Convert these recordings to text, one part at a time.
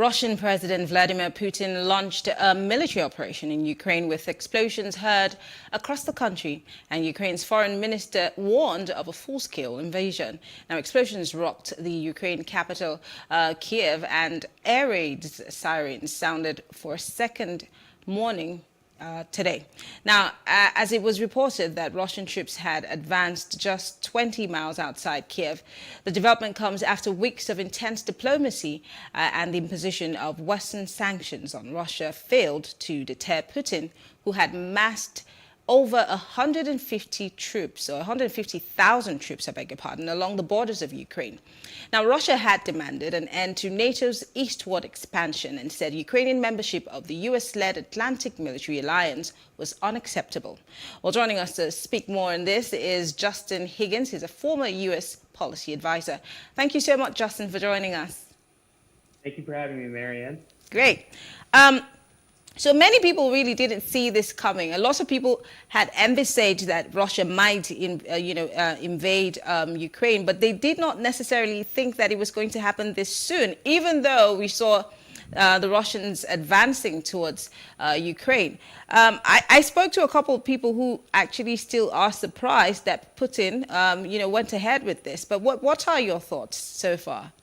Russian President Vladimir Putin launched a military operation in Ukraine with explosions heard across the country, and Ukraine's foreign minister warned of a full-scale invasion. Now, explosions rocked the Ukraine capital, Kiev, and air raid sirens sounded for a second morning today. Now, as it was reported that Russian troops had advanced just 20 miles outside Kiev, the development comes after weeks of intense diplomacy and the imposition of Western sanctions on Russia failed to deter Putin, who had massed over 150 troops, or 150,000 troops, I beg your pardon, along the borders of Ukraine. Now, Russia had demanded an end to NATO's eastward expansion and said Ukrainian membership of the US-led Atlantic Military Alliance was unacceptable. Well, joining us to speak more on this is Justin Higgins. He's a former US policy advisor. Thank you so much, Justin, for joining us. Thank you for having me, Marianne. Great. So many people really didn't see this coming. A lot of people had envisaged that Russia might, invade Ukraine, but they did not necessarily think that it was going to happen this soon, even though we saw the Russians advancing towards Ukraine. I spoke to a couple of people who actually still are surprised that Putin, went ahead with this. But what are your thoughts so far?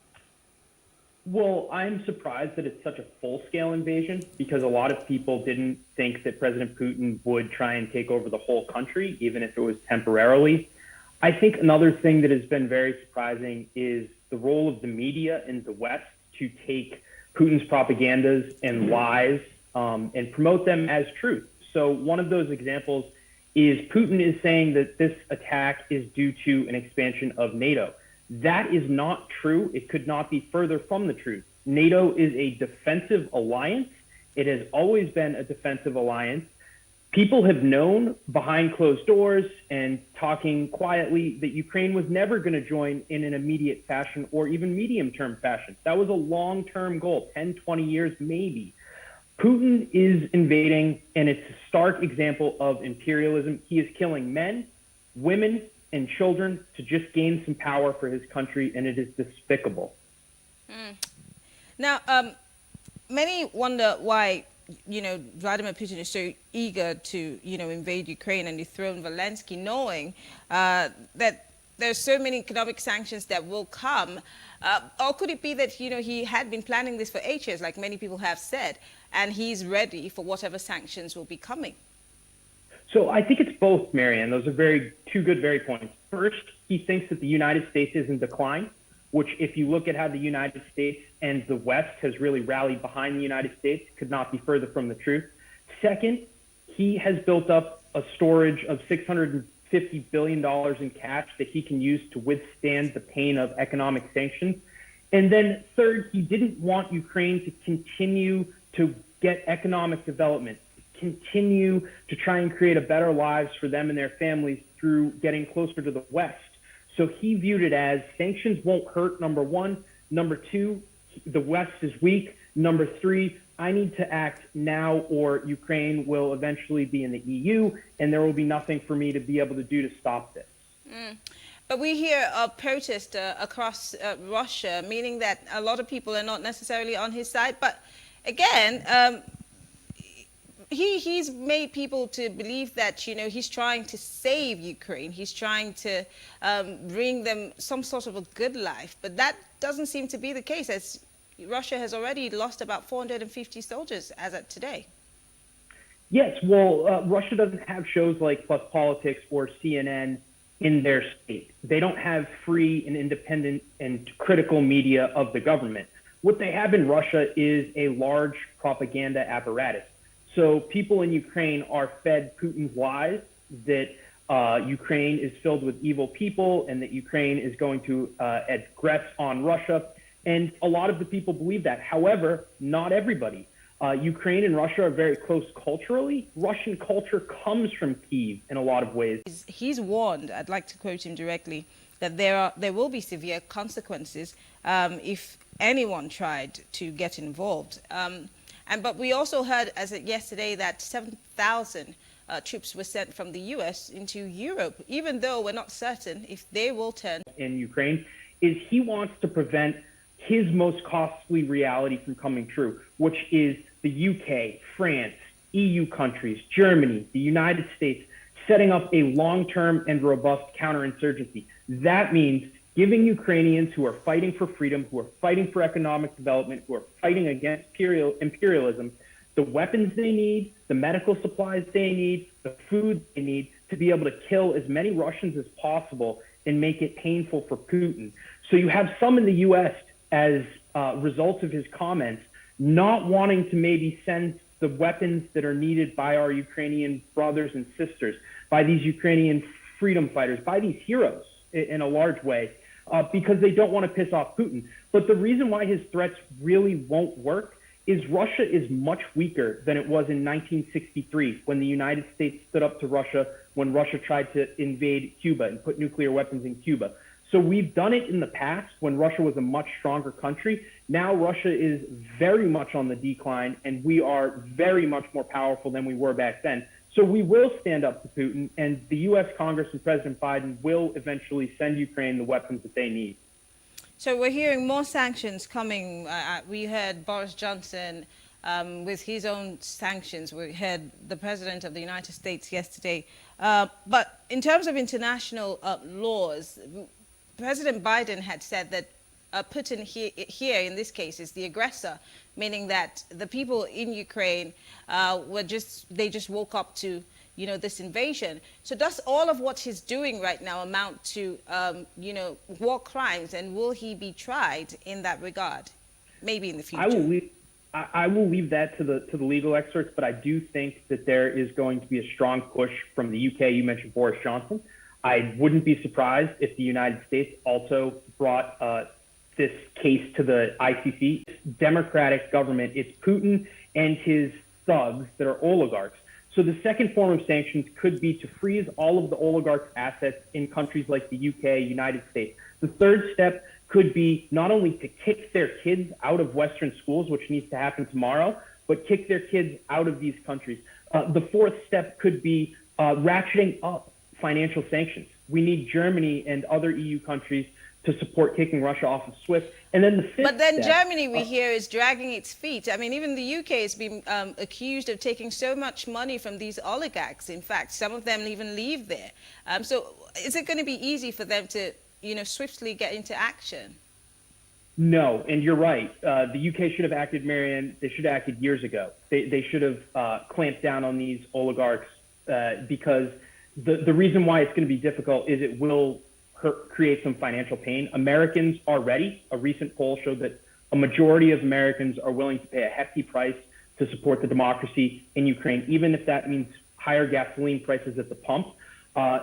Well, I'm surprised that it's such a full-scale invasion because a lot of people didn't think that President Putin would try and take over the whole country, even if it was temporarily. I think another thing that has been very surprising is the role of the media in the West to take Putin's propagandas and lies and promote them as truth. So one of those examples is Putin is saying that this attack is due to an expansion of NATO. That is not true. It could not be further from the truth. NATO is a defensive alliance. It has always been a defensive alliance. People have known behind closed doors and talking quietly that Ukraine was never going to join in an immediate fashion or even medium-term fashion. That was a long-term goal, 10, 20 years maybe. Putin is invading, and it's a stark example of imperialism. He is killing men, women, and children to just gain some power for his country, and it is despicable. Now, many wonder why, Vladimir Putin is so eager to, invade Ukraine and dethrone Zelensky, knowing that there's so many economic sanctions that will come. Or could it be that, he had been planning this for 8 years, like many people have said, and he's ready for whatever sanctions will be coming? So I think it's both, Marianne. Those are two good points. First, he thinks that the United States is in decline, which if you look at how the United States and the West has really rallied behind the United States, could not be further from the truth. Second, he has built up a storage of $650 billion in cash that he can use to withstand the pain of economic sanctions. And then third, he didn't want Ukraine to continue to get economic development, continue to try and create a better lives for them and their families through getting closer to the West. So he viewed it as sanctions won't hurt, number one. Number two, the West is weak. Number three, I need to act now or Ukraine will eventually be in the EU and there will be nothing for me to be able to do to stop this. But we hear of protest across Russia, meaning that a lot of people are not necessarily on his side. But again, He's made people to believe that, he's trying to save Ukraine. He's trying to bring them some sort of a good life. But that doesn't seem to be the case, as Russia has already lost about 450 soldiers as of today. Yes, well, Russia doesn't have shows like Plus Politics or CNN in their state. They don't have free and independent and critical media of the government. What they have in Russia is a large propaganda apparatus. So people in Ukraine are fed Putin's lies that Ukraine is filled with evil people and that Ukraine is going to aggress on Russia. And a lot of the people believe that. However, not everybody. Ukraine and Russia are very close culturally. Russian culture comes from Kyiv in a lot of ways. He's warned, I'd like to quote him directly, that there will be severe consequences if anyone tried to get involved. But we also heard as of yesterday that 7,000 troops were sent from the U.S. into Europe, even though we're not certain if they will turn. In Ukraine, is he wants to prevent his most costly reality from coming true, which is the UK, France, EU countries, Germany, the United States, setting up a long-term and robust counterinsurgency. That means giving Ukrainians who are fighting for freedom, who are fighting for economic development, who are fighting against imperialism, the weapons they need, the medical supplies they need, the food they need to be able to kill as many Russians as possible and make it painful for Putin. So you have some in the U.S. as results of his comments not wanting to maybe send the weapons that are needed by our Ukrainian brothers and sisters, by these Ukrainian freedom fighters, by these heroes in a large way, because they don't want to piss off Putin. But the reason why his threats really won't work is Russia is much weaker than it was in 1963 when the United States stood up to Russia, when Russia tried to invade Cuba and put nuclear weapons in Cuba. So we've done it in the past when Russia was a much stronger country. Now Russia is very much on the decline, and we are very much more powerful than we were back then. So we will stand up to Putin, and the U.S. Congress and President Biden will eventually send Ukraine the weapons that they need. So we're hearing more sanctions coming. We heard Boris Johnson with his own sanctions. We heard the President of the United States yesterday. But in terms of international laws, President Biden had said that Putin here in this case is the aggressor, meaning that the people in Ukraine they just woke up to this invasion. So does all of what he's doing right now amount to war crimes, and will he be tried in that regard, maybe in the future? I will leave that to the legal experts, but I do think that there is going to be a strong push from the UK. You mentioned Boris Johnson. I wouldn't be surprised if the United States also brought this case to the ICC. Democratic government, it's Putin and his thugs that are oligarchs. So the second form of sanctions could be to freeze all of the oligarchs' assets in countries like the UK, United States. The third step could be not only to kick their kids out of Western schools, which needs to happen tomorrow, but kick their kids out of these countries. The fourth step could be ratcheting up financial sanctions. We need Germany and other EU countries to support kicking Russia off of SWIFT. And then the fifth But then step, Germany, we hear, is dragging its feet. I mean, even the UK has been accused of taking so much money from these oligarchs. In fact, some of them even leave there. So is it going to be easy for them to, swiftly get into action? No, and you're right. The UK should have acted, Marianne. They should have acted years ago. They should have clamped down on these oligarchs because the reason why it's going to be difficult is it will create some financial pain. Americans are ready. A recent poll showed that a majority of Americans are willing to pay a hefty price to support the democracy in Ukraine, even if that means higher gasoline prices at the pump.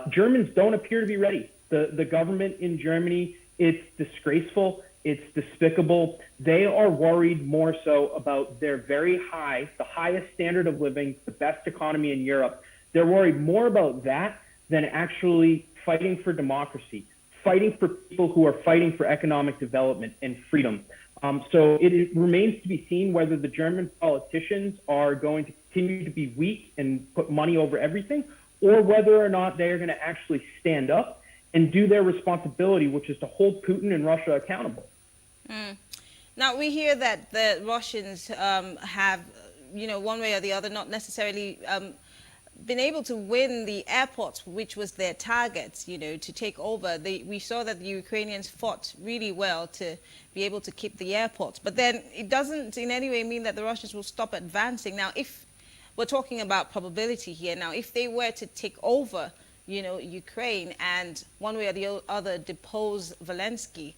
Germans don't appear to be ready. The government in Germany, it's disgraceful. It's despicable. They are worried more so about their the highest standard of living, the best economy in Europe. They're worried more about that than actually fighting for democracy, fighting for people who are fighting for economic development and freedom. So it remains to be seen whether the German politicians are going to continue to be weak and put money over everything, or whether or not they are going to actually stand up and do their responsibility, which is to hold Putin and Russia accountable. Now, we hear that the Russians have, one way or the other, not necessarily been able to win the airports, which was their target, to take over. We saw that the Ukrainians fought really well to be able to keep the airports. But then it doesn't in any way mean that the Russians will stop advancing. Now, if we're talking about probability here, now, if they were to take over, Ukraine and one way or the other depose Zelensky,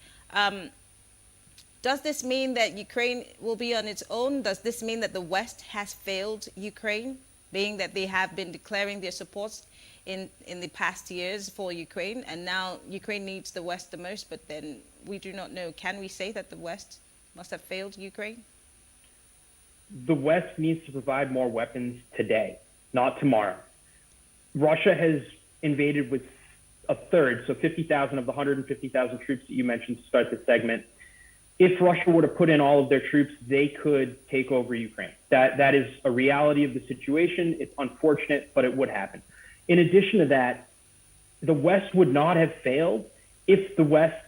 does this mean that Ukraine will be on its own? Does this mean that the West has failed Ukraine, being that they have been declaring their support in the past years for Ukraine, and now Ukraine needs the West the most, but then we do not know. Can we say that the West must have failed Ukraine? The West needs to provide more weapons today, not tomorrow. Russia has invaded with a third, so 50,000 of the 150,000 troops that you mentioned to start this segment. If Russia were to put in all of their troops, they could take over Ukraine. That is a reality of the situation. It's unfortunate, but it would happen. In addition to that, the West would not have failed if the West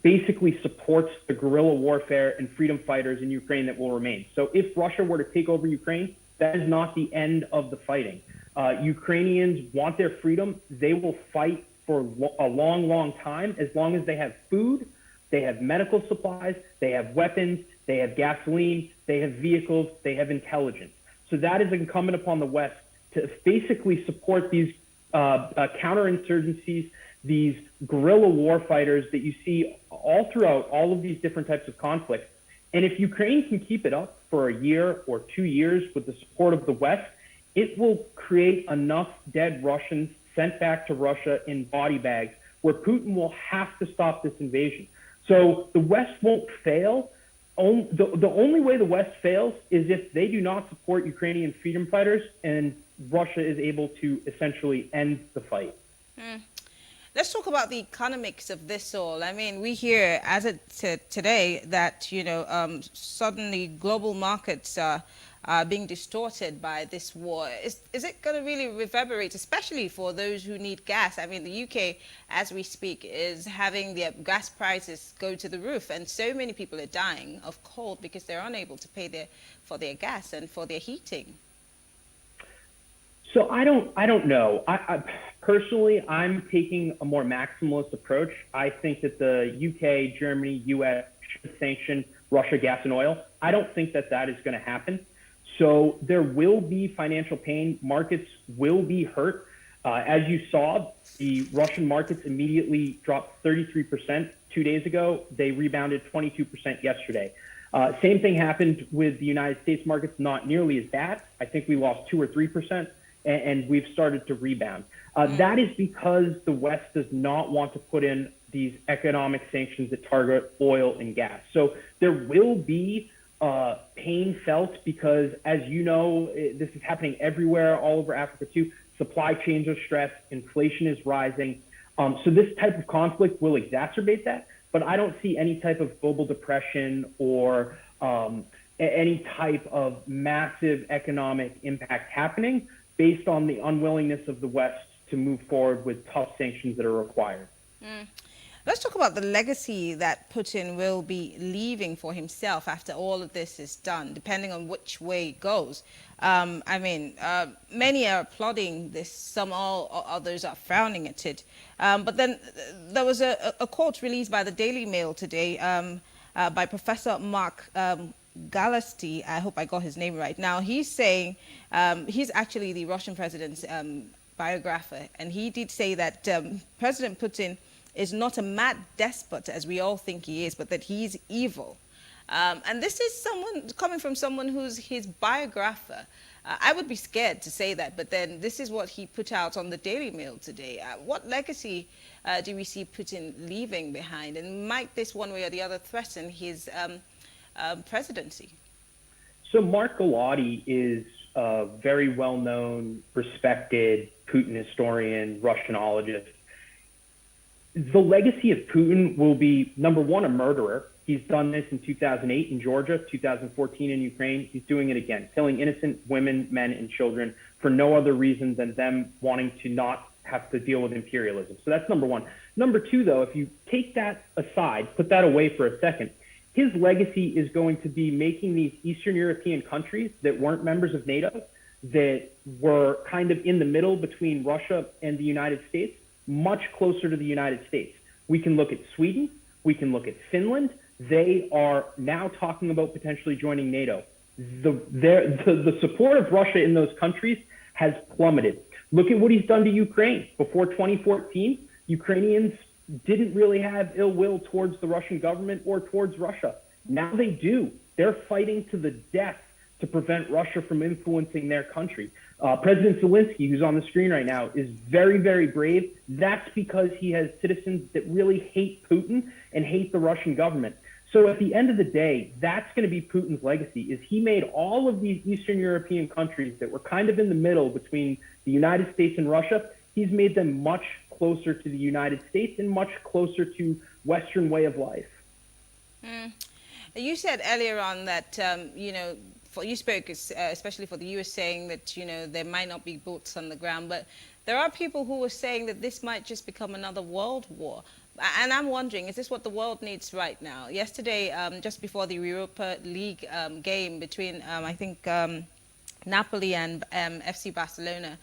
basically supports the guerrilla warfare and freedom fighters in Ukraine that will remain. So if Russia were to take over Ukraine, that is not the end of the fighting. Ukrainians want their freedom. They will fight for a long, long time, as long as they have food, they have medical supplies, they have weapons, they have gasoline, they have vehicles, they have intelligence. So that is incumbent upon the West to basically support these counterinsurgencies, these guerrilla war fighters that you see all throughout all of these different types of conflicts. And if Ukraine can keep it up for a year or 2 years with the support of the West, it will create enough dead Russians sent back to Russia in body bags where Putin will have to stop this invasion. So the West won't fail. The only way the West fails is if they do not support Ukrainian freedom fighters and Russia is able to essentially end the fight. Let's talk about the economics of this all. I mean, we hear as of today that, suddenly global markets are being distorted by this war. Is it going to really reverberate, especially for those who need gas? I mean, the UK, as we speak, is having their gas prices go to the roof, and so many people are dying of cold because they're unable to pay for their gas and for their heating. So I don't know. I personally, I'm taking a more maximalist approach. I think that the UK, Germany, US should sanction Russia gas and oil. I don't think that that is going to happen. So there will be financial pain. Markets will be hurt. As you saw, the Russian markets immediately dropped 33% 2 days ago. They rebounded 22% yesterday. Same thing happened with the United States markets, not nearly as bad. I think we lost 2 or 3%. And we've started to rebound. That is because the West does not want to put in these economic sanctions that target oil and gas. So there will be pain felt because, as you know, this is happening everywhere, all over Africa too. Supply chains are stressed, inflation is rising. So this type of conflict will exacerbate that, but I don't see any type of global depression or any type of massive economic impact happening, based on the unwillingness of the West to move forward with tough sanctions that are required. Let's talk about the legacy that Putin will be leaving for himself after all of this is done, depending on which way it goes. Many are applauding this, some others are frowning at it. But then there was a quote released by the Daily Mail today by Professor Mark Galasty, I hope I got his name right. Now, he's saying, he's actually the Russian president's biographer, and he did say that President Putin is not a mad despot, as we all think he is, but that he's evil. And this is coming from someone who's his biographer. I would be scared to say that, but then this is what he put out on the Daily Mail today. What legacy do we see Putin leaving behind? And might this one way or the other threaten his presidency? So Mark Galati is a very well-known, respected Putin historian, Russianologist. The legacy of Putin will be, number one, a murderer. He's done this in 2008 in Georgia, 2014 in Ukraine. He's doing it again, killing innocent women, men, and children for no other reason than them wanting to not have to deal with imperialism. So that's number one. Number two, though, if you take that aside, put that away for a second, his legacy is going to be making these Eastern European countries that weren't members of NATO, that were kind of in the middle between Russia and the United States, much closer to the United States. We can look at Sweden. We can look at Finland. They are now talking about potentially joining NATO. The support of Russia in those countries has plummeted. Look at what he's done to Ukraine. Before 2014, Ukrainians didn't really have ill will towards the Russian government or towards Russia. Now they do. They're fighting to the death to prevent Russia from influencing their country. President Zelensky, who's on the screen right now, is very, very brave. That's because he has citizens that really hate Putin and hate the Russian government. So at the end of the day, that's going to be Putin's legacy, is he made all of these Eastern European countries that were kind of in the middle between the United States and Russia, he's made them much closer to the United States and much closer to Western way of life. You said earlier on that, you spoke especially for the US, saying that, there might not be boots on the ground, but there are people who are saying that this might just become another world war. And I'm wondering, is this what the world needs right now? Yesterday, just before the Europa League game between, I think, Napoli and FC Barcelona,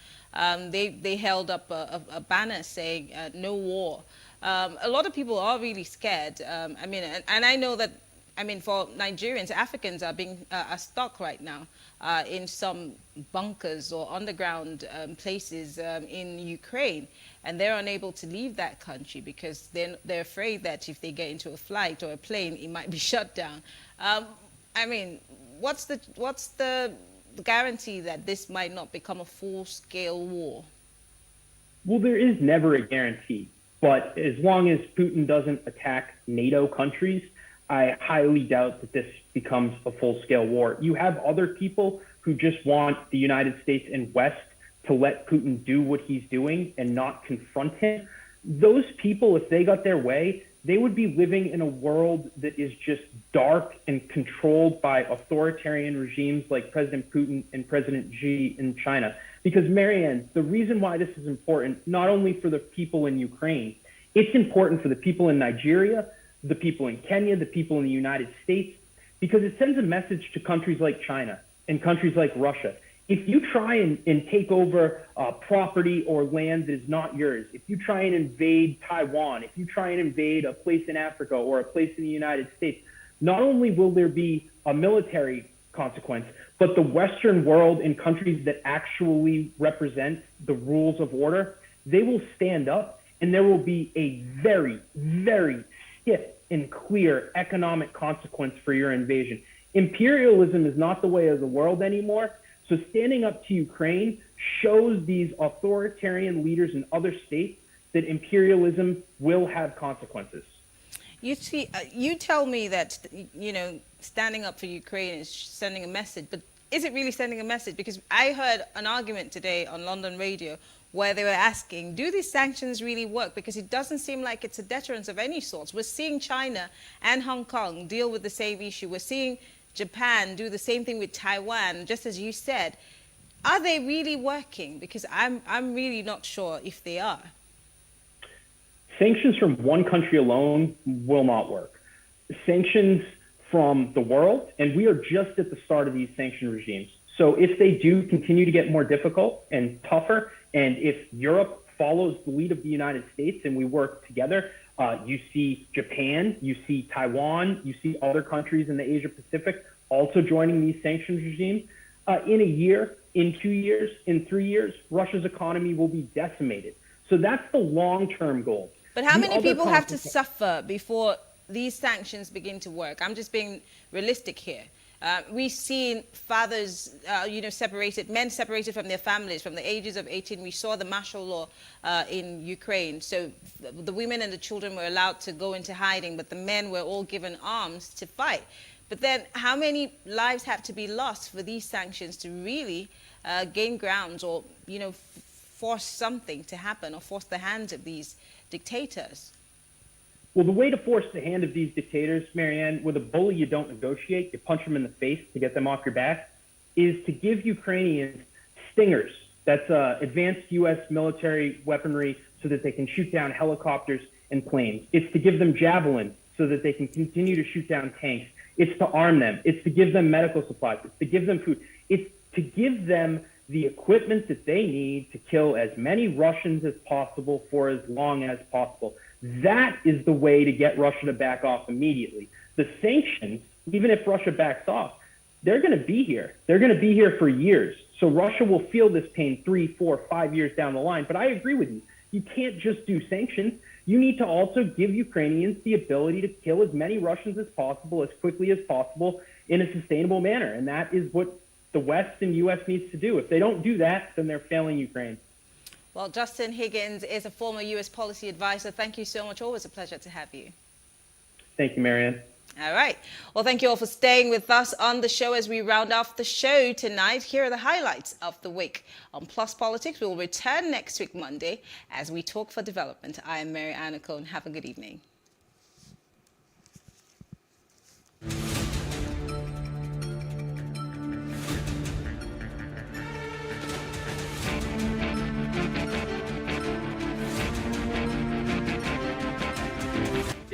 they held up a banner saying no war. A lot of people are really scared. I mean, and I know that, I mean, for Nigerians, Africans are stuck right now in some bunkers or underground places in Ukraine, and they're unable to leave that country because they're afraid that if they get into a flight or a plane, it might be shut down. I mean, what's the guarantee that this might not become a full-scale war? Well, there is never a guarantee, but as long as Putin doesn't attack NATO countries, I highly doubt that this becomes a full-scale war. You have other people who just want the United States and West to let Putin do what he's doing and not confront him. Those people, if they got their way, they would be living in a world that is just dark and controlled by authoritarian regimes like President Putin and President Xi in China. Because, Marianne, the reason why this is important, not only for the people in Ukraine, it's important for the people in Nigeria, the people in Kenya, the people in the United States, because it sends a message to countries like China and countries like Russia. If you try and take over property or land that is not yours, if you try and invade Taiwan, if you try and invade a place in Africa or a place in the United States, not only will there be a military consequence, but the Western world and countries that actually represent the rules of order, they will stand up, and there will be a very, very stiff and clear economic consequence for your invasion. Imperialism is not the way of the world anymore. So standing up to Ukraine shows these authoritarian leaders in other states that imperialism will have consequences. You see, you tell me that, you know, standing up for Ukraine is sending a message, but is it really sending a message? Because I heard an argument today on London radio where they were asking, do these sanctions really work? Because it doesn't seem like it's a deterrence of any sorts. We're seeing China and Hong Kong deal with the same issue. We're seeing Japan do the same thing with Taiwan, just as you said. Are they really working? Because I'm really not sure if they are. Sanctions from one country alone will not work. Sanctions from the world, and we are just at the start of these sanction regimes. So if they do continue to get more difficult and tougher, and if Europe follows the lead of the United States and we work together, you see Japan, you see Taiwan, you see other countries in the Asia Pacific also joining these sanctions regimes. In a year, in 2 years, in 3 years, Russia's economy will be decimated. So that's the long-term goal. But how many people have to suffer before these sanctions begin to work? I'm just being realistic here. We've seen fathers, separated, men separated from their families from the ages of 18. We saw the martial law in Ukraine. So the women and the children were allowed to go into hiding, but the men were all given arms to fight. But then how many lives have to be lost for these sanctions to really gain grounds or, force something to happen or force the hands of these dictators? Well, the way to force the hand of these dictators, Marianne, with a bully you don't negotiate, you punch them in the face to get them off your back, is to give Ukrainians Stingers. That's advanced U.S. military weaponry so that they can shoot down helicopters and planes. It's to give them Javelin so that they can continue to shoot down tanks. It's to arm them. It's to give them medical supplies. It's to give them food. It's to give them the equipment that they need to kill as many Russians as possible for as long as possible. That is the way to get Russia to back off immediately. The sanctions, even if Russia backs off, they're going to be here. They're going to be here for years. So Russia will feel this pain 3, 4, 5 years down the line. But I agree with you. You can't just do sanctions. You need to also give Ukrainians the ability to kill as many Russians as possible, as quickly as possible, in a sustainable manner. And that is what the West and U.S. needs to do. If they don't do that, then they're failing Ukraine. Well, Justin Higgins is a former U.S. policy advisor. Thank you so much. Always a pleasure to have you. Thank you, Marianne. All right. Well, thank you all for staying with us on the show as we round off the show tonight. Here are the highlights of the week. On Plus Politics, we will return next week, Monday, as we talk for development. I am Mary Anna Cohn. Have a good evening.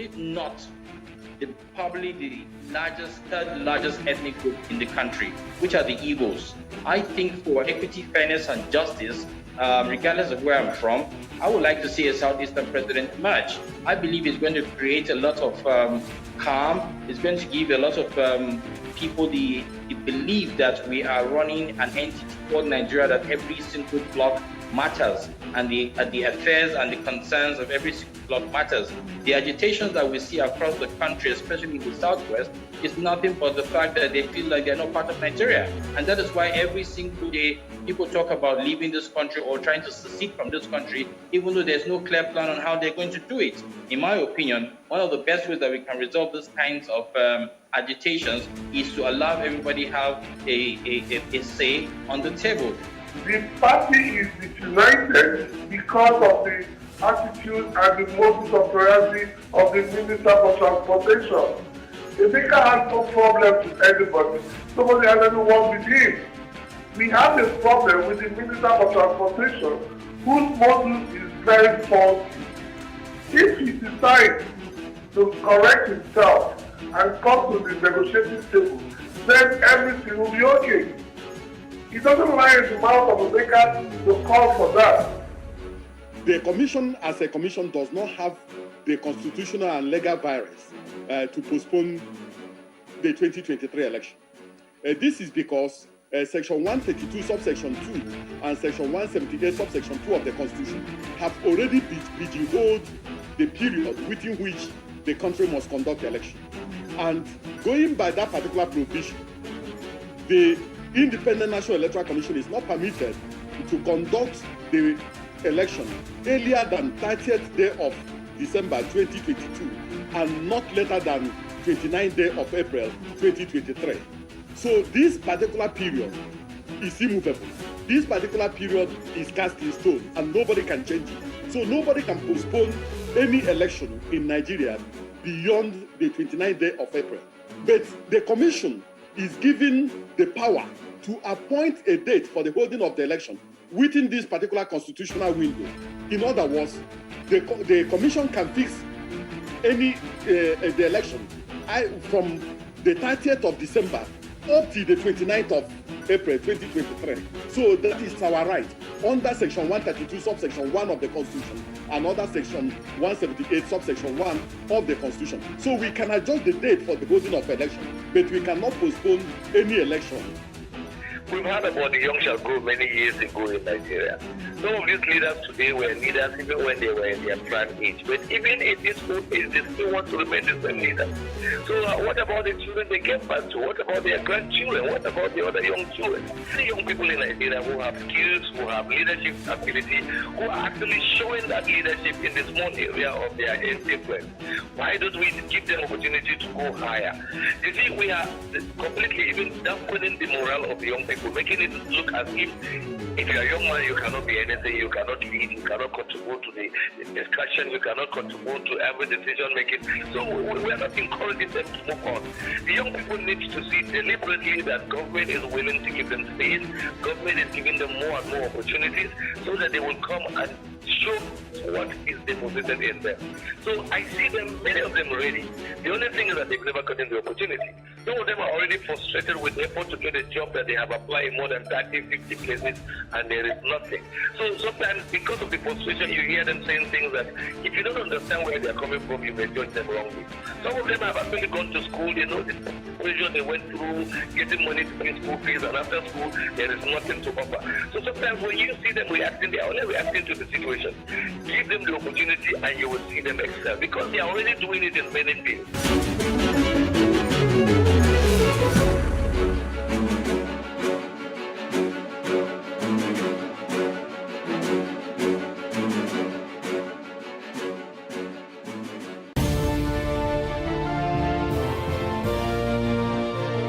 if not probably the third largest ethnic group in the country, which are the Igbos. I think for equity, fairness, and justice, regardless of where I'm from, I would like to see a Southeastern president emerge. I believe it's going to create a lot of calm. It's going to give a lot of people the belief that we are running an entity called Nigeria, that every single block matters, and the affairs and the concerns of every single block matters. The agitations that we see across the country, especially in the Southwest, is nothing but the fact that they feel like they're not part of Nigeria. And that is why every single day people talk about leaving this country or trying to secede from this country, even though there's no clear plan on how they're going to do it. In my opinion, one of the best ways that we can resolve these kinds of agitations is to allow everybody have a say on the table. The party is disunited because of the attitude and the modus operandi of the Minister for Transportation. Emeka has no problem with anybody. Nobody has anyone with him. We have a problem with the Minister for Transportation, whose modus is very faulty. If he decides to correct himself and come to the negotiating table, then everything will be okay. It doesn't lie in the mouth of Emeka to call for that. The commission, as a commission, does not have the constitutional and legal virus to postpone the 2023 election. This is because Section 132, subsection 2, and Section 178, subsection 2 of the Constitution have already pigeonholed the period within which the country must conduct the election. And going by that particular provision, the Independent National Electoral Commission is not permitted to conduct the election earlier than 30th day of December 2022 and not later than 29th day of April 2023. So this particular period is immovable. This particular period is cast in stone and nobody can change it. So nobody can postpone any election in Nigeria beyond the 29th day of April. But the commission is given the power to appoint a date for the holding of the election within this particular constitutional window. In other words, the commission can fix any the election from the 30th of December up to the 29th of April 2023. So that is our right under Section 132, subsection 1 of the Constitution, and under Section 178, subsection 1 of the Constitution. So we can adjust the date for the holding of election, but we cannot postpone any election. We've heard about the young shall go many years ago in Nigeria. Some of these leaders today were leaders even when they were in their prime age. But even in this old age, they still want to remain the same leaders. So what about the children they get back to? What about their grandchildren? What about the other young children? The young people in Nigeria who have skills, who have leadership ability, who are actually showing that leadership in the small area of their influence. Why don't we give them opportunity to go higher? You see, we are completely even dampening the morale of the young people, making it look as if you're a young man, you cannot be anything, you cannot lead, you cannot contribute to the discussion, you cannot contribute to every decision making. So we are not encouraging them to move on. The young people need to see deliberately that government is willing to give them space, government is giving them more and more opportunities so that they will come and show what is deposited in them. So I see them, many of them ready. The only thing is that they've never gotten the opportunity. Some of them are already frustrated with the effort to get a job that they have applied in more than 30, 50 places and there is nothing. So sometimes because of the frustration, you hear them saying things that if you don't understand where they're coming from, you may judge them wrongly. Some of them have actually gone to school, they know the pressure they went through, getting money to pay school fees, and after school, there is nothing to offer. So sometimes when you see them reacting, they are only reacting to the situation. Give them the opportunity and you will see them excel because they are already doing it in many fields.